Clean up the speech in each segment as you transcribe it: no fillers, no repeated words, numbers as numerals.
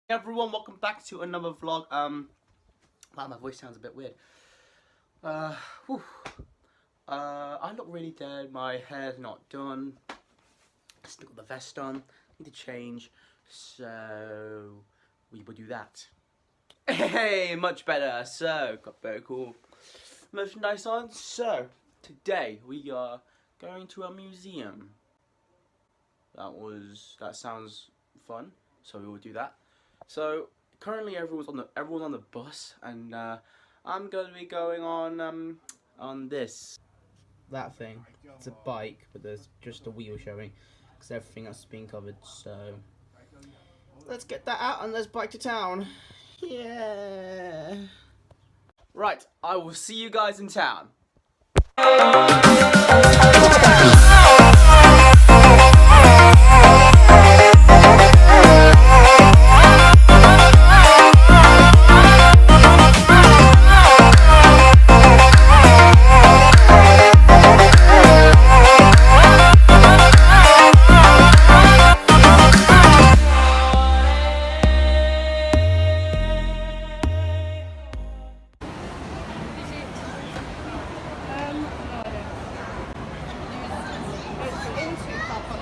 Hey everyone, welcome back to another vlog. Wow, my voice sounds a bit weird. Whew. I look really dead. My hair's not done. Still got the vest on. Need to change, so we will do that. Hey, much better. So got very cool merchandise on. So today we are going to a museum. That sounds fun. So we will do that. So currently everyone's on the bus, and I'm going to be going on that thing. It's a bike, but there's just a wheel showing because everything else is being covered. So let's get that out and let's bike to town. Yeah. Right, I will see you guys in town.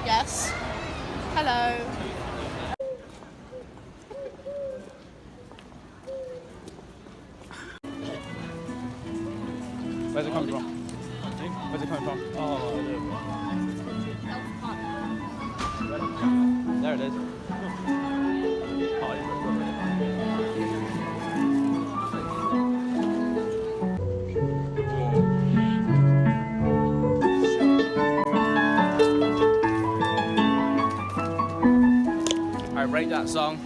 Yes. Hello. Where's it coming from? Where's it coming from? Oh, there it is. I rate that song.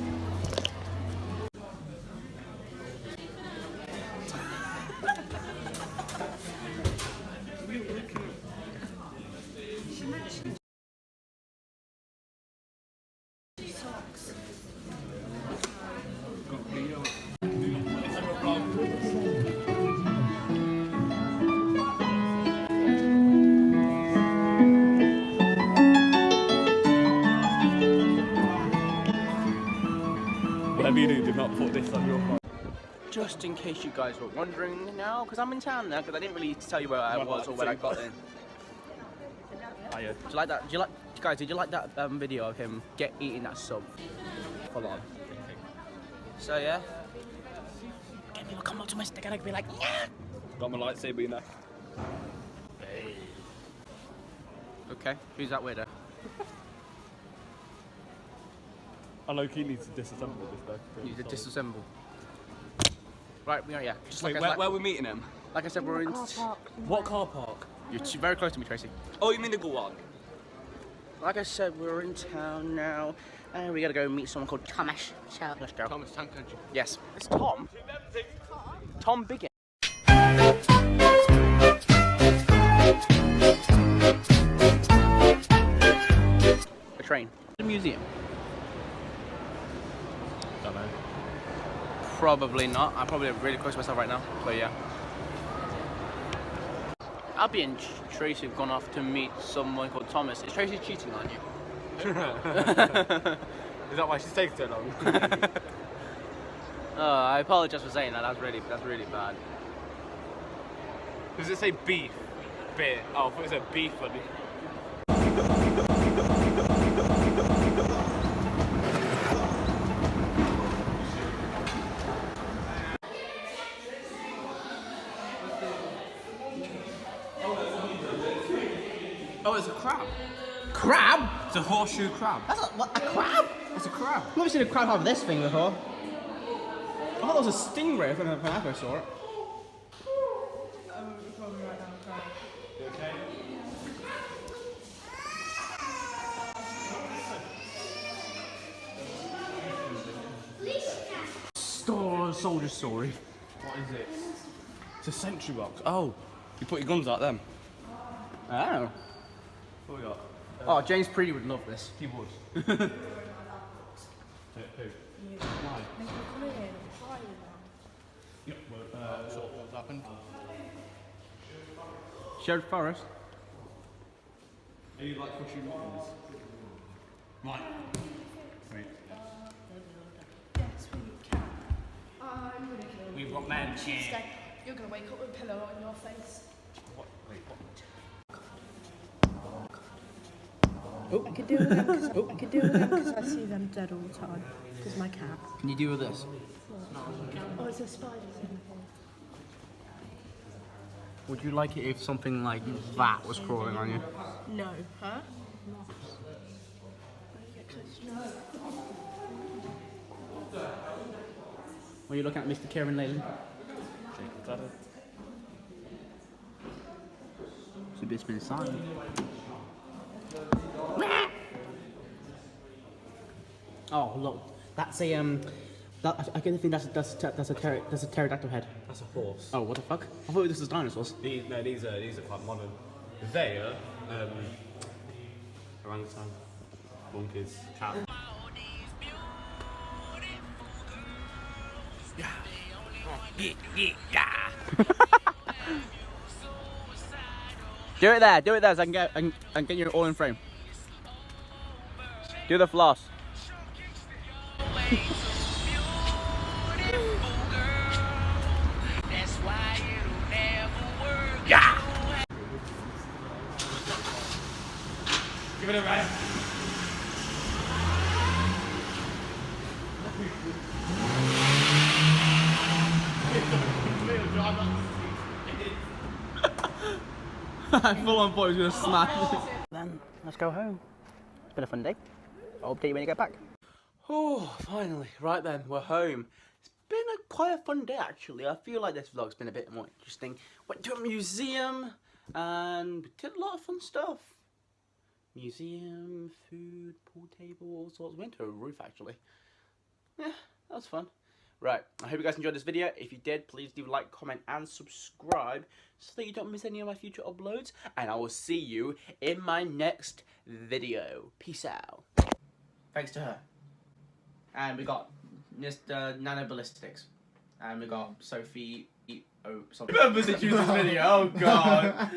Whatever you do not put this on your phone. Just in case you guys were wondering now, because I'm in town now, because I didn't really tell you where I was or where I got in. Oh, yeah. Do you like that? Did you like that video of him eating that sub? Full on. So yeah. Again, people come up to my stick and I can be like, yeah. Got my lightsaber in there. Okay, who's that weirdo? I low-key need to disassemble this though. You need to disassemble. Right, we are, yeah. Just Wait, like, where are we meeting him? like I said, we're in. What car park? You're very close to me, Tracy. Oh, you mean the good one? Like I said, we're in town now, and we gotta go meet someone called Thomas. So let's go. Thomas Tank Country. Yes, it's Tom. Tom Biggin. A train. The museum. Don't know. Probably not. I'm probably really close to myself right now, but yeah. Abby and Tracy have gone off to meet someone called Thomas. Is Tracy cheating on you? Is that why she's taking so long? I apologize for saying that. That's really bad. Does it say beef? Bit. Oh, I thought it said beef buddy. Oh, it's a crab. Crab? It's a horseshoe crab. That's a crab? It's a crab. I've never seen a crab have this thing before. I thought it was a stingray when I first saw it. Soldier story. What is it? It's a sentry box. Oh, you put your guns out them. Oh. What we got? Oh, James Preedy would love this. He would. Who? Why? Yep. So what's happened? Sheriff Forrest. Are you like pushing buttons? Right. Wait. Stay. You're gonna wake up with a pillow on your face. I could do it again because I see them dead all the time. Because my cat. Can you deal with this? Oh, is there spiders in here? Would you like it if something like that was crawling on you? No. Huh? Are you looking at Mr. Kieran Leyland? It's a bit been silent. Oh look, that's a I can think that's a pterodactyl head. That's a horse. Oh, what the fuck? I thought this was dinosaurs. These are quite modern. They are orangutan, monkeys, cat. Do it there, so I can get you all in frame. Do the floss. Yeah! Give it a rest. I full on thought he was gonna smash. Then let's go home. It's been a fun day. I'll update you when you get back. Oh, finally. Right then, we're home. It's been quite a fun day actually. I feel like this vlog's been a bit more interesting. Went to a museum and did a lot of fun stuff. Museum, food, pool table, all sorts. Went to a roof actually. Yeah, that was fun. Right, I hope you guys enjoyed this video. If you did, please do like, comment and subscribe so that you don't miss any of my future uploads. And I will see you in my next video. Peace out. Thanks to her. And we got Mr. Nano Ballistics. And we got Sophie. Oh, sorry. Remember to choose this video. Oh god.